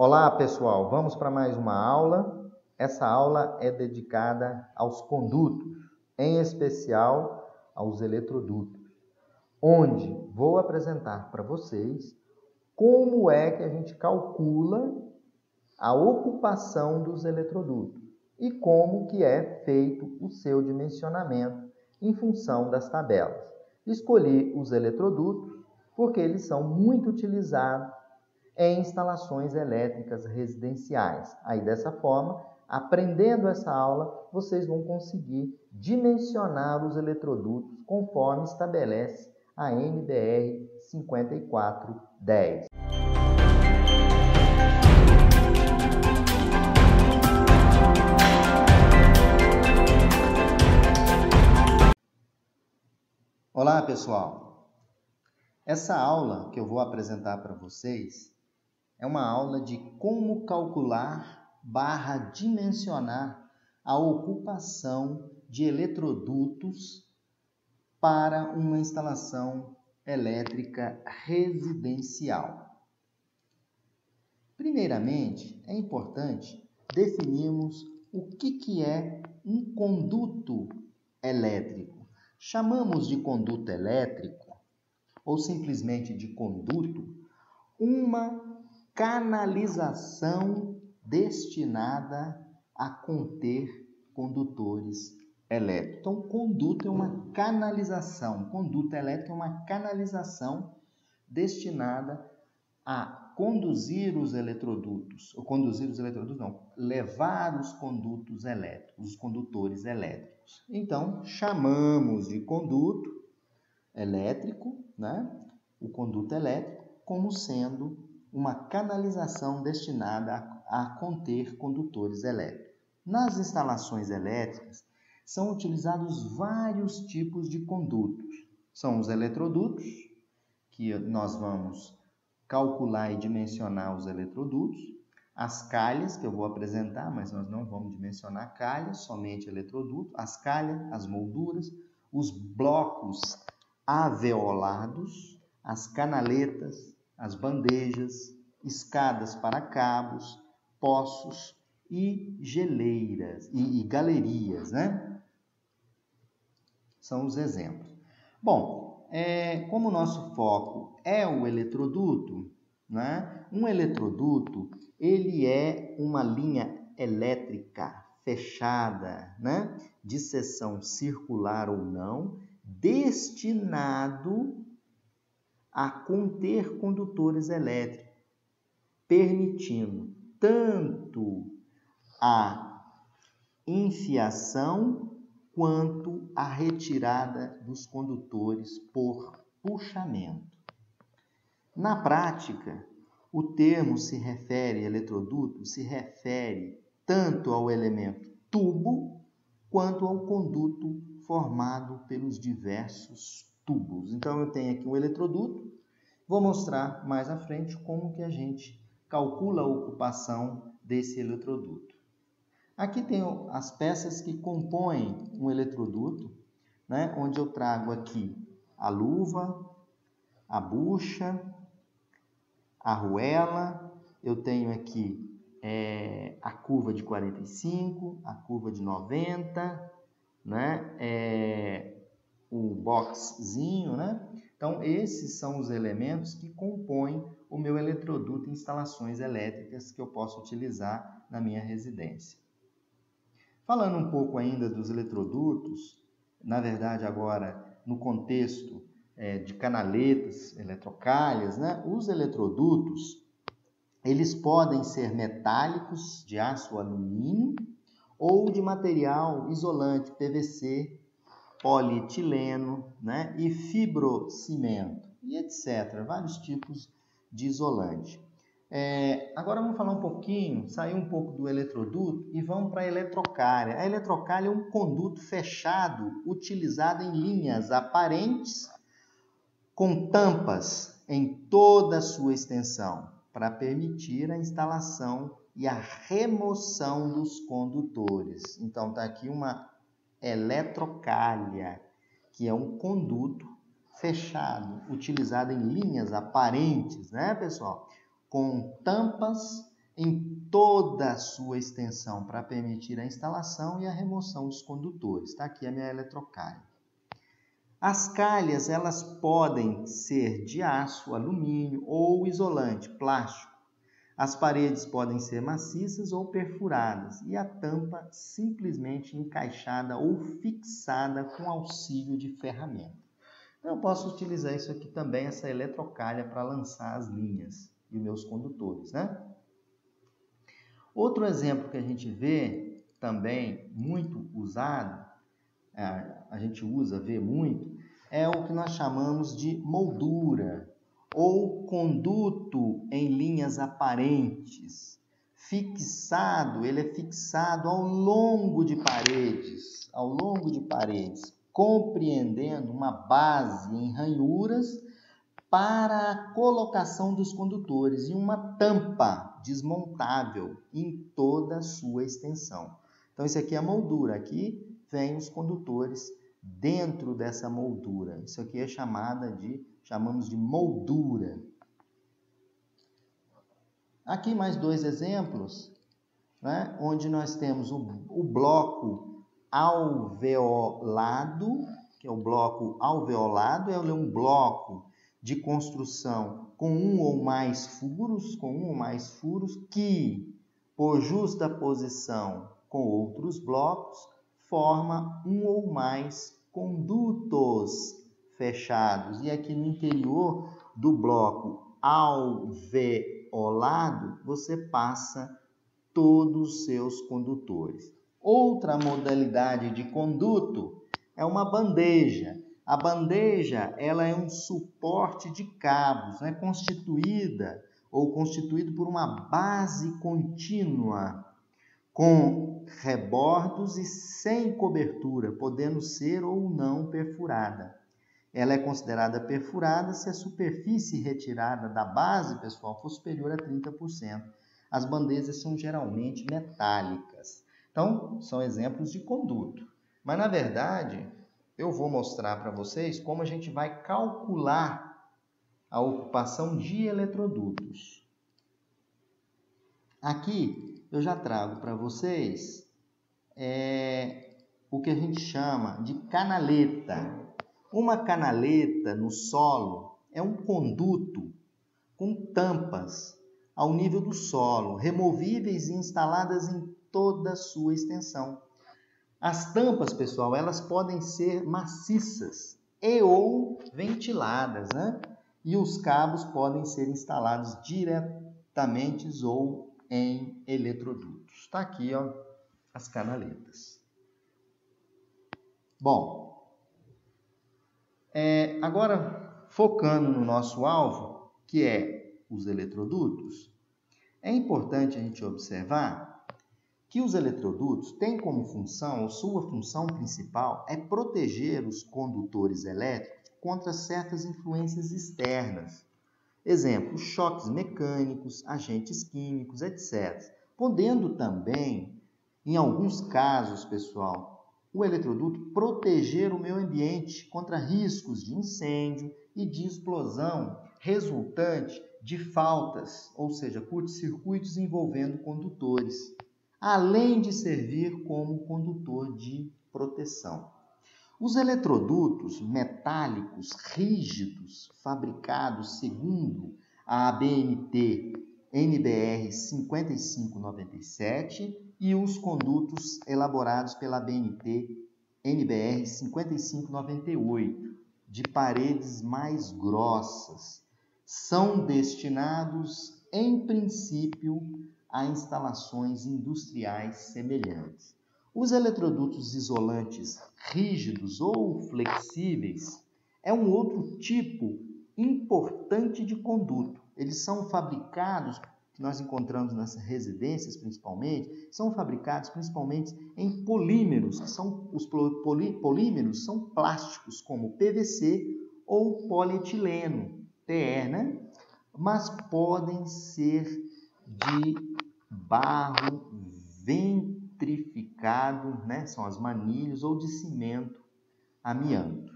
Olá, pessoal. Vamos para mais uma aula. Essa aula é dedicada aos condutos, em especial aos eletrodutos, onde vou apresentar para vocês como é que a gente calcula a ocupação dos eletrodutos e como que é feito o seu dimensionamento em função das tabelas. Escolhi os eletrodutos porque eles são muito utilizados em instalações elétricas residenciais. Aí, dessa forma, aprendendo essa aula, vocês vão conseguir dimensionar os eletrodutos conforme estabelece a NBR 5410. Olá, pessoal! Essa aula que eu vou apresentar para vocês é uma aula de como calcular / dimensionar a ocupação de eletrodutos para uma instalação elétrica residencial. Primeiramente, é importante definirmos o que é um conduto elétrico. Chamamos de conduto elétrico, ou simplesmente de conduto, uma canalização destinada a conter condutores elétricos. Então, conduto é uma canalização. Conduto elétrico é uma canalização destinada a conduzir os eletrodutos. Levar os condutos elétricos, os condutores elétricos. Então, chamamos de conduto elétrico, o conduto elétrico, como sendo uma canalização destinada a conter condutores elétricos. Nas instalações elétricas, são utilizados vários tipos de condutos. São os eletrodutos, que nós vamos calcular e dimensionar os eletrodutos, as calhas, que eu vou apresentar, mas nós não vamos dimensionar calhas, somente eletroduto, as calhas, as molduras, os blocos alveolados, as canaletas, as bandejas, escadas para cabos, poços e geleiras e galerias, São os exemplos. Bom, como o nosso foco é o eletroduto, Um eletroduto, ele é uma linha elétrica fechada, de seção circular ou não, destinado a conter condutores elétricos, permitindo tanto a enfiação quanto a retirada dos condutores por puxamento. Na prática, o termo eletroduto se refere tanto ao elemento tubo quanto ao conduto formado pelos diversos tubos. Então, eu tenho aqui um eletroduto, vou mostrar mais à frente como que a gente calcula a ocupação desse eletroduto. Aqui tem as peças que compõem um eletroduto, onde eu trago aqui a luva, a bucha, a arruela, eu tenho aqui a curva de 45, a curva de 90, o boxzinho, Então, esses são os elementos que compõem o meu eletroduto em instalações elétricas que eu posso utilizar na minha residência. Falando um pouco ainda dos eletrodutos, na verdade agora no contexto de canaletas, eletrocalhas, Os eletrodutos, eles podem ser metálicos, de aço ou alumínio, ou de material isolante, PVC, polietileno, e fibrocimento, e etc. Vários tipos de isolante. Agora vamos falar sair um pouco do eletroduto e vamos para a eletrocalha. A eletrocalha é um conduto fechado utilizado em linhas aparentes com tampas em toda a sua extensão para permitir a instalação e a remoção dos condutores. Então, está aqui uma eletrocalha, que é um conduto fechado, utilizado em linhas aparentes, pessoal? Com tampas em toda a sua extensão para permitir a instalação e a remoção dos condutores. Está aqui a minha eletrocalha. As calhas, elas podem ser de aço, alumínio ou isolante, plástico. As paredes podem ser maciças ou perfuradas e a tampa simplesmente encaixada ou fixada com auxílio de ferramenta. Então, eu posso utilizar isso aqui também, essa eletrocalha, para lançar as linhas e os meus condutores, né? Outro exemplo que a gente vê também muito usado, a gente vê muito, é o que nós chamamos de moldura ou conduto em linhas aparentes. Fixado, ele é fixado ao longo de paredes, compreendendo uma base em ranhuras para a colocação dos condutores e uma tampa desmontável em toda a sua extensão. Então, isso aqui é a moldura. Aqui vem os condutores dentro dessa moldura. Isso aqui é chamamos de moldura. Aqui mais dois exemplos, né, onde nós temos o bloco alveolado, que é o bloco alveolado, é um bloco de construção com um ou mais furos, que, por justa posição com outros blocos, forma um ou mais condutos fechados. E aqui no interior do bloco alveolado, você passa todos os seus condutores. Outra modalidade de conduto é uma bandeja. A bandeja, ela é um suporte de cabos, né, constituído por uma base contínua, com rebordos e sem cobertura, podendo ser ou não perfurada. Ela é considerada perfurada se a superfície retirada da base, pessoal, for superior a 30%. As bandejas são geralmente metálicas. Então, são exemplos de conduto. Mas, na verdade, eu vou mostrar para vocês como a gente vai calcular a ocupação de eletrodutos. Aqui, eu já trago para vocês o que a gente chama de canaleta. Uma canaleta no solo é um conduto com tampas ao nível do solo, removíveis e instaladas em toda a sua extensão. As tampas, pessoal, elas podem ser maciças e ou ventiladas, né? E os cabos podem ser instalados diretamente ou em eletrodutos. Está aqui, ó, as canaletas. Bom, agora focando no nosso alvo, que é os eletrodutos, é importante a gente observar que os eletrodutos têm como função, ou sua função principal, é proteger os condutores elétricos contra certas influências externas. Exemplo, choques mecânicos, agentes químicos, etc. Podendo também, em alguns casos, pessoal, o eletroduto proteger o meio ambiente contra riscos de incêndio e de explosão resultante de faltas, ou seja, curtos-circuitos envolvendo condutores, além de servir como condutor de proteção. Os eletrodutos metálicos rígidos, fabricados segundo a ABNT NBR 5597 e os condutos elaborados pela ABNT NBR 5598, de paredes mais grossas, são destinados, em princípio, a instalações industriais semelhantes. Os eletrodutos isolantes rígidos ou flexíveis é um outro tipo importante de conduto. Eles são fabricados, que nós encontramos nas residências principalmente, são fabricados principalmente em polímeros, que são os polímeros são plásticos como PVC ou polietileno, TE, né? Mas podem ser de barro vitrificado, né? São as manilhas, ou de cimento amianto.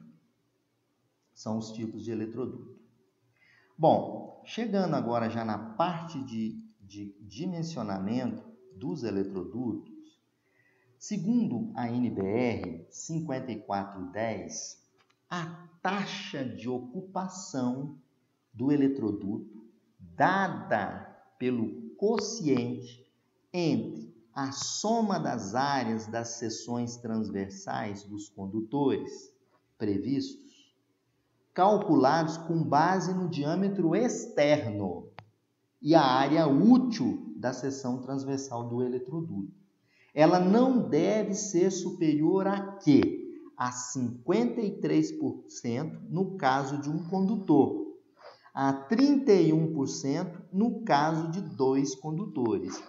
São os tipos de eletroduto. Bom, chegando agora já na parte de de dimensionamento dos eletrodutos, segundo a NBR 5410, a taxa de ocupação do eletroduto dada pelo quociente entre a soma das áreas das seções transversais dos condutores previstos, calculados com base no diâmetro externo e a área útil da seção transversal do eletroduto. Ela não deve ser superior a quê? A 53% no caso de um condutor, a 31% no caso de 2 condutores,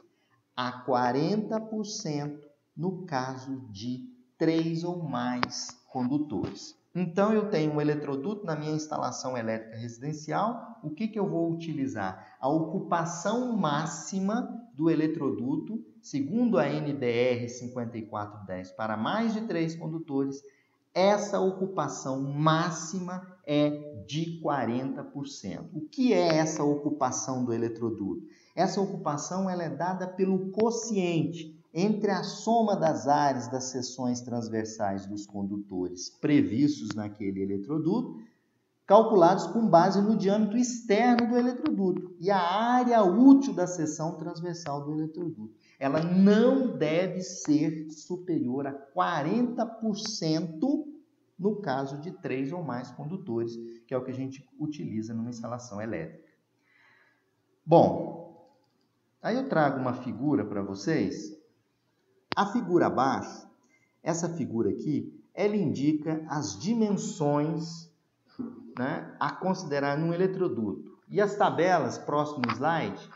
a 40% no caso de 3 ou mais condutores. Então, eu tenho um eletroduto na minha instalação elétrica residencial. O que eu vou utilizar? A ocupação máxima do eletroduto, segundo a NBR 5410, para mais de 3 condutores, essa ocupação máxima é de 40%. O que é essa ocupação do eletroduto? Essa ocupação ela é dada pelo quociente entre a soma das áreas das seções transversais dos condutores previstos naquele eletroduto, calculados com base no diâmetro externo do eletroduto e a área útil da seção transversal do eletroduto. Ela não deve ser superior a 40% no caso de 3 ou mais condutores, que é o que a gente utiliza numa instalação elétrica. Bom, aí eu trago uma figura para vocês. A figura abaixo, essa figura aqui, ela indica as dimensões, né, a considerar num eletroduto. E as tabelas, próximo slide,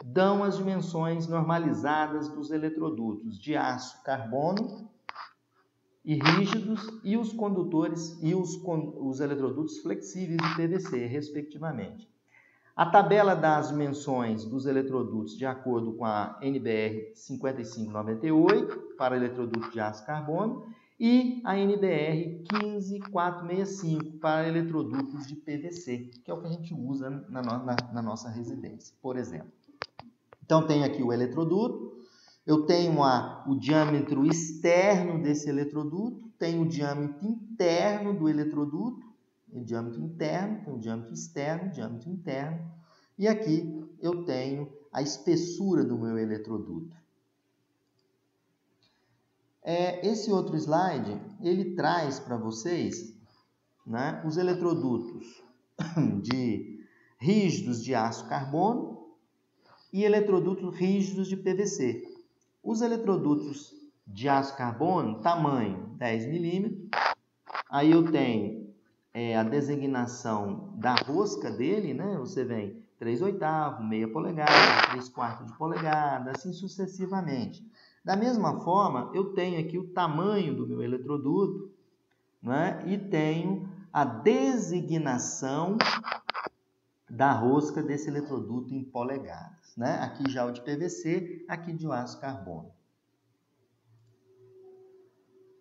dão as dimensões normalizadas dos eletrodutos de aço carbono e rígidos e os condutores e os eletrodutos flexíveis de PVC, respectivamente. A tabela das dimensões dos eletrodutos de acordo com a NBR 5598 para eletroduto de aço carbono e a NBR 15465 para eletrodutos de PVC, que é o que a gente usa na nossa residência, por exemplo. Então, tem aqui o eletroduto, eu tenho o diâmetro externo desse eletroduto, tenho o diâmetro interno do eletroduto, o diâmetro interno, tem o diâmetro externo, o diâmetro interno, e aqui eu tenho a espessura do meu eletroduto. Esse outro slide, ele traz para vocês, né, os eletrodutos rígidos de aço carbono e eletrodutos rígidos de PVC. Os eletrodutos de aço carbono, tamanho 10 milímetros, aí eu tenho a designação da rosca dele, né? Você vem 3/8, meia polegada, 3/4 de polegada, assim sucessivamente. Da mesma forma, eu tenho aqui o tamanho do meu eletroduto, né? E tenho a designação da rosca desse eletroduto em polegadas, né? Aqui já o de PVC, aqui de aço carbono.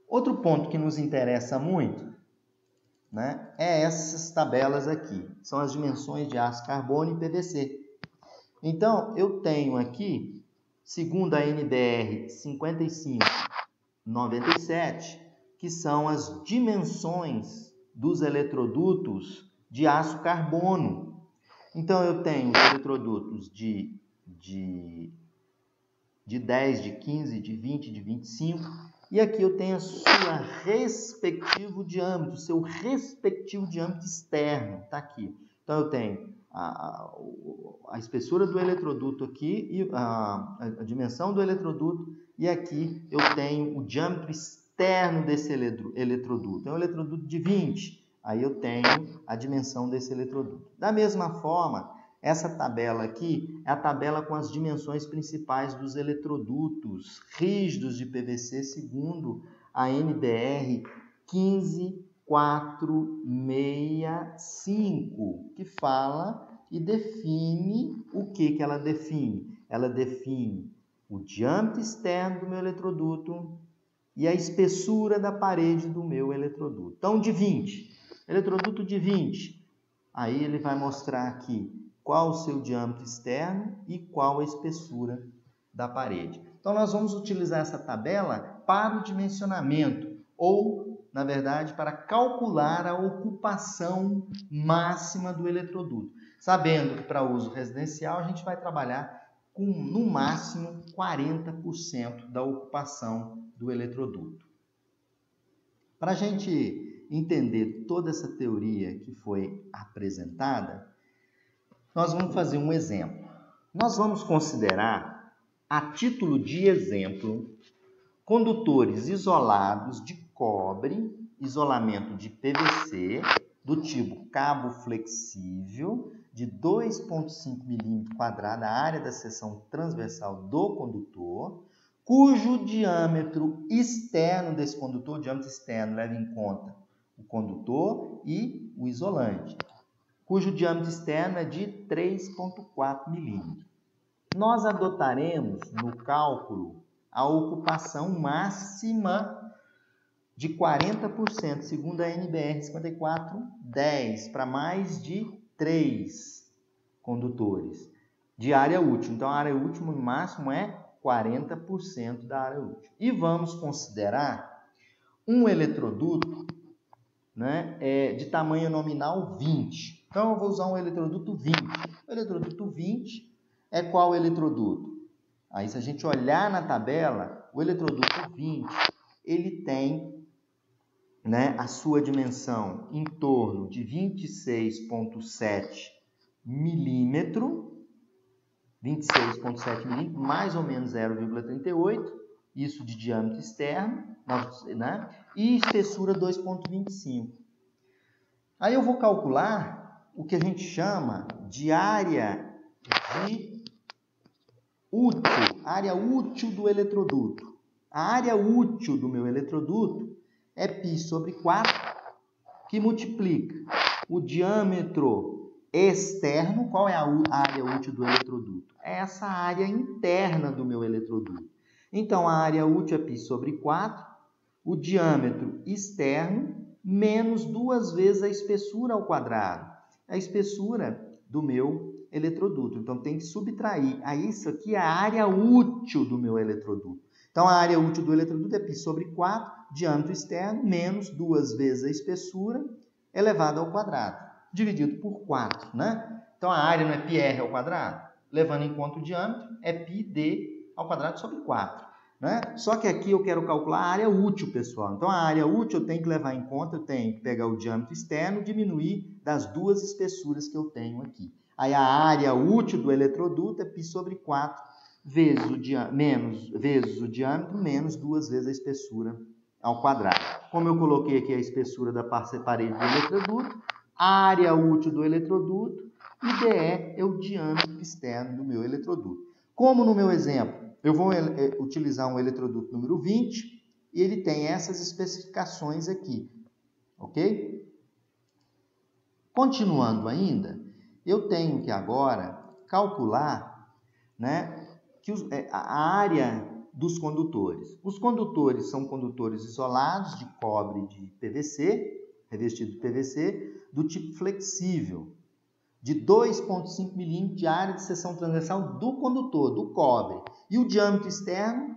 Outro ponto que nos interessa muito, né, é essas tabelas aqui, são as dimensões de aço carbono e PVC. Então, eu tenho aqui, segundo a NBR 5597, que são as dimensões dos eletrodutos de aço carbono. Então, eu tenho os eletrodutos de 10, de 15, de 20, de 25... E aqui eu tenho o seu respectivo diâmetro externo, está aqui. Então, eu tenho a espessura do eletroduto aqui, e a dimensão do eletroduto, e aqui eu tenho o diâmetro externo desse eletroduto. É um eletroduto de 20, aí eu tenho a dimensão desse eletroduto. Da mesma forma, essa tabela aqui é a tabela com as dimensões principais dos eletrodutos rígidos de PVC, segundo a NBR 15465, que fala e define o que ela define. Ela define o diâmetro externo do meu eletroduto e a espessura da parede do meu eletroduto. Então, de 20, eletroduto de 20, aí ele vai mostrar aqui qual o seu diâmetro externo e qual a espessura da parede. Então, nós vamos utilizar essa tabela para o dimensionamento ou, na verdade, para calcular a ocupação máxima do eletroduto. Sabendo que para uso residencial a gente vai trabalhar com, no máximo, 40% da ocupação do eletroduto. Para a gente entender toda essa teoria que foi apresentada, nós vamos fazer um exemplo. Nós vamos considerar, a título de exemplo, condutores isolados de cobre, isolamento de PVC, do tipo cabo flexível, de 2,5 mm², a área da seção transversal do condutor, cujo diâmetro externo desse condutor, o diâmetro externo leva em conta o condutor e o isolante, cujo diâmetro externo é de 3,4 mm. Nós adotaremos no cálculo a ocupação máxima de 40%, segundo a NBR 5410, para mais de 3 condutores de área útil. Então, a área útil no máximo é 40% da área útil. E vamos considerar um eletroduto, né, de tamanho nominal 20. Então, eu vou usar um eletroduto 20. O eletroduto 20 é qual eletroduto? Aí, se a gente olhar na tabela, o eletroduto 20, ele tem, né, a sua dimensão em torno de 26,7 milímetro, 26,7 milímetros, mais ou menos 0,38, isso de diâmetro externo, né, e espessura 2,25. Aí eu vou calcular o que a gente chama de área útil do eletroduto. A área útil do meu eletroduto é π sobre 4, que multiplica o diâmetro externo. Qual é a área útil do eletroduto? É essa área interna do meu eletroduto. Então, a área útil é π sobre 4, o diâmetro externo, menos 2 vezes a espessura ao quadrado. A espessura do meu eletroduto. Então, tem que subtrair. Aí, isso aqui é a área útil do meu eletroduto. Então, a área útil do eletroduto é π sobre 4, diâmetro externo, menos 2 vezes a espessura, elevado ao quadrado, dividido por 4, né? Então, a área não é πr ao quadrado? Levando em conta o diâmetro, é πd ao quadrado sobre 4, né? Só que aqui eu quero calcular a área útil, pessoal. Então, a área útil eu tenho que levar em conta, eu tenho que pegar o diâmetro externo e diminuir das 2 espessuras que eu tenho aqui. Aí, a área útil do eletroduto é π sobre 4, vezes o diâmetro, menos 2 vezes a espessura ao quadrado. Como eu coloquei aqui a espessura da parede do eletroduto, a área útil do eletroduto, e dE é o diâmetro externo do meu eletroduto. Como no meu exemplo, eu vou utilizar um eletroduto número 20, e ele tem essas especificações aqui, ok? Continuando ainda, eu tenho que agora calcular, né, a área dos condutores. Os condutores são condutores isolados de cobre de PVC, revestido de PVC, do tipo flexível, de 2,5 milímetros de área de seção transversal do condutor, do cobre. E o diâmetro externo,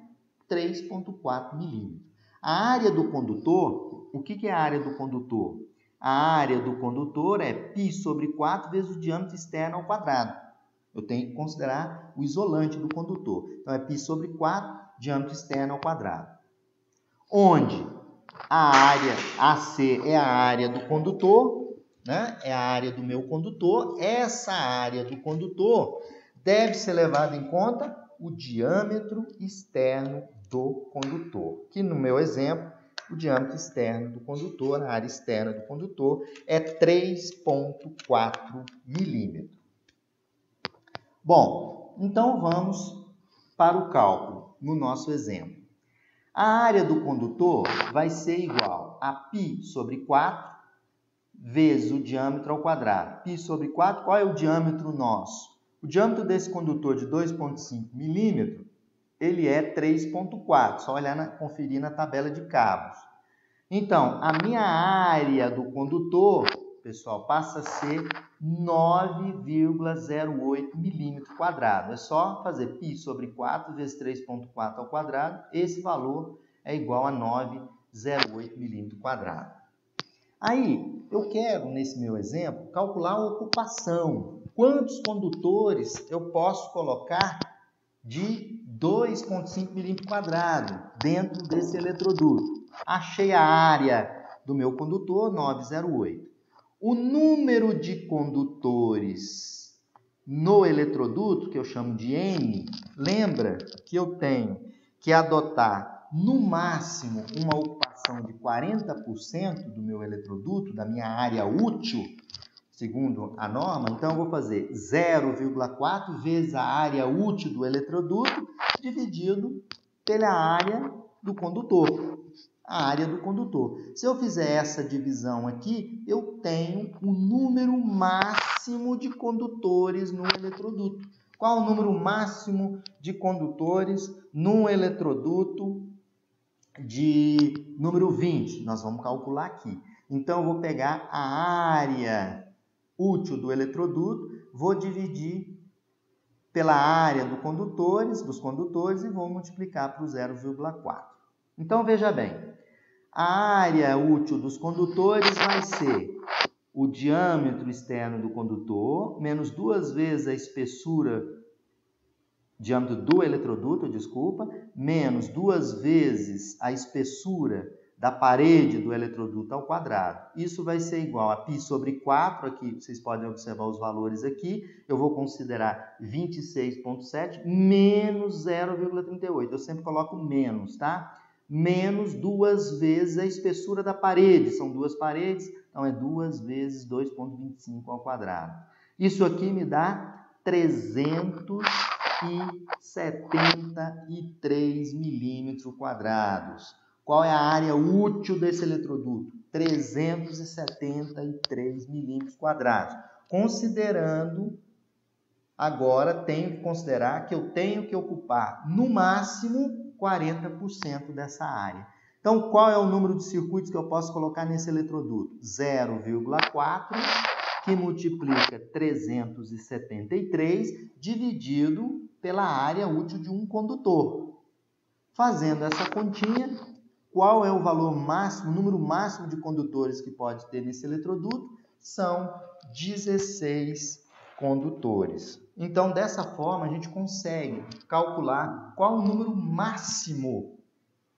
3,4 milímetros. A área do condutor, o que é a área do condutor? A área do condutor é π sobre 4 vezes o diâmetro externo ao quadrado. Eu tenho que considerar o isolante do condutor. Então, é π sobre 4, diâmetro externo ao quadrado. Onde a área AC é a área do condutor, né? É a área do meu condutor. Essa área do condutor deve ser levada em conta o diâmetro externo do condutor. Que no meu exemplo, o diâmetro externo do condutor, a área externa do condutor, é 3,4 milímetros. Bom, então vamos para o cálculo no nosso exemplo. A área do condutor vai ser igual a π sobre 4 vezes o diâmetro ao quadrado. Π sobre 4, qual é o diâmetro nosso? O diâmetro desse condutor de 2,5 milímetros, ele é 3,4. Só olhar, conferir na tabela de cabos. Então, a minha área do condutor pessoal, passa a ser 9,08 milímetro quadrado. É só fazer π sobre 4 vezes 3,4 ao quadrado. Esse valor é igual a 9,08 milímetro quadrado. Aí, eu quero, nesse meu exemplo, calcular a ocupação. Quantos condutores eu posso colocar de 2,5 milímetro quadrado dentro desse eletroduto? Achei a área do meu condutor, 9,08. O número de condutores no eletroduto, que eu chamo de N, lembra que eu tenho que adotar, no máximo, uma ocupação de 40% do meu eletroduto, da minha área útil, segundo a norma. Então, eu vou fazer 0,4 vezes a área útil do eletroduto dividido pela área do condutor. A área do condutor. Se eu fizer essa divisão aqui, eu tenho o número máximo de condutores no eletroduto. Qual o número máximo de condutores no eletroduto de número 20? Nós vamos calcular aqui. Então, eu vou pegar a área útil do eletroduto, vou dividir pela área dos condutores e vou multiplicar por 0,4. Então, veja bem, a área útil dos condutores vai ser o diâmetro externo do condutor, menos 2 vezes a espessura, diâmetro do eletroduto, menos 2 vezes a espessura da parede do eletroduto ao quadrado. Isso vai ser igual a π sobre 4, aqui vocês podem observar os valores aqui, eu vou considerar 26,7 menos 0,38, eu sempre coloco menos, tá? Menos 2 vezes a espessura da parede, são 2 paredes, então é 2 vezes 2,25 ao quadrado. Isso aqui me dá 373 milímetros quadrados. Qual é a área útil desse eletroduto? 373 milímetros quadrados. Considerando, agora tenho que considerar que eu tenho que ocupar, no máximo, 40% dessa área. Então, qual é o número de circuitos que eu posso colocar nesse eletroduto? 0,4, que multiplica 373, dividido pela área útil de um condutor. Fazendo essa continha, qual é o valor máximo, o número máximo de condutores que pode ter nesse eletroduto? São 16 condutores. Então, dessa forma, a gente consegue calcular qual o número máximo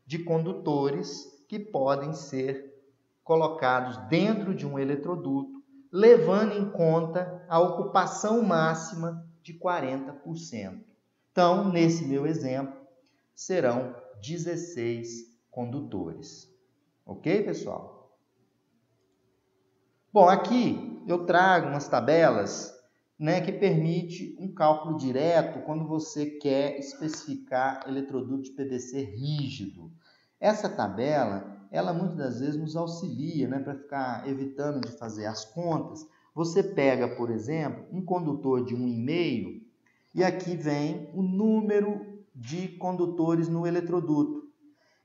de condutores que podem ser colocados dentro de um eletroduto, levando em conta a ocupação máxima de 40%. Então, nesse meu exemplo, serão 16 condutores. Ok, pessoal? Bom, aqui eu trago umas tabelas, que permite um cálculo direto quando você quer especificar eletroduto de PVC rígido. Essa tabela, ela muitas das vezes nos auxilia, para ficar evitando de fazer as contas. Você pega, por exemplo, um condutor de 1,5 e aqui vem o número de condutores no eletroduto.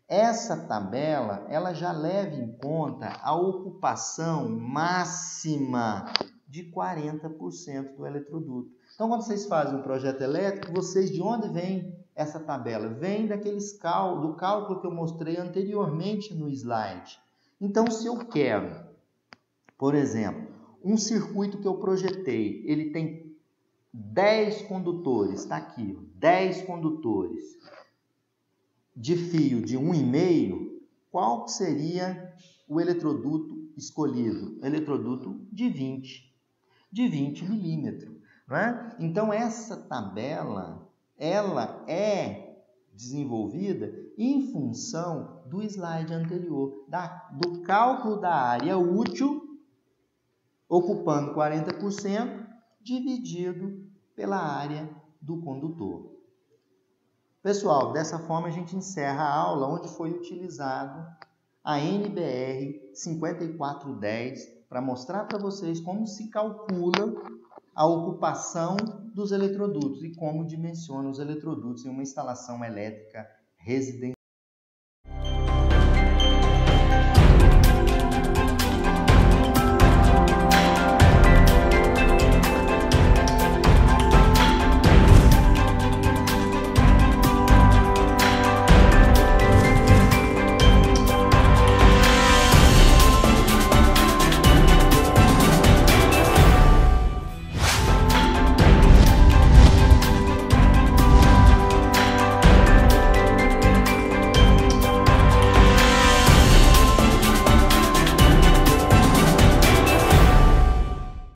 Essa tabela, ela já leva em conta a ocupação máxima de 40% do eletroduto. Então, quando vocês fazem um projeto elétrico, vocês, de onde vem essa tabela? Vem do cálculo que eu mostrei anteriormente no slide. Então, se eu quero, por exemplo, um circuito que eu projetei, ele tem 10 condutores, está aqui, 10 condutores de fio de 1,5, qual seria o eletroduto escolhido? Eletroduto de 20 milímetros. Não é? Então, essa tabela, ela é desenvolvida em função do slide anterior, do cálculo da área útil, ocupando 40%, dividido pela área do condutor. Pessoal, dessa forma a gente encerra a aula onde foi utilizado a NBR 5410 para mostrar para vocês como se calcula a ocupação dos eletrodutos e como dimensiona os eletrodutos em uma instalação elétrica residencial.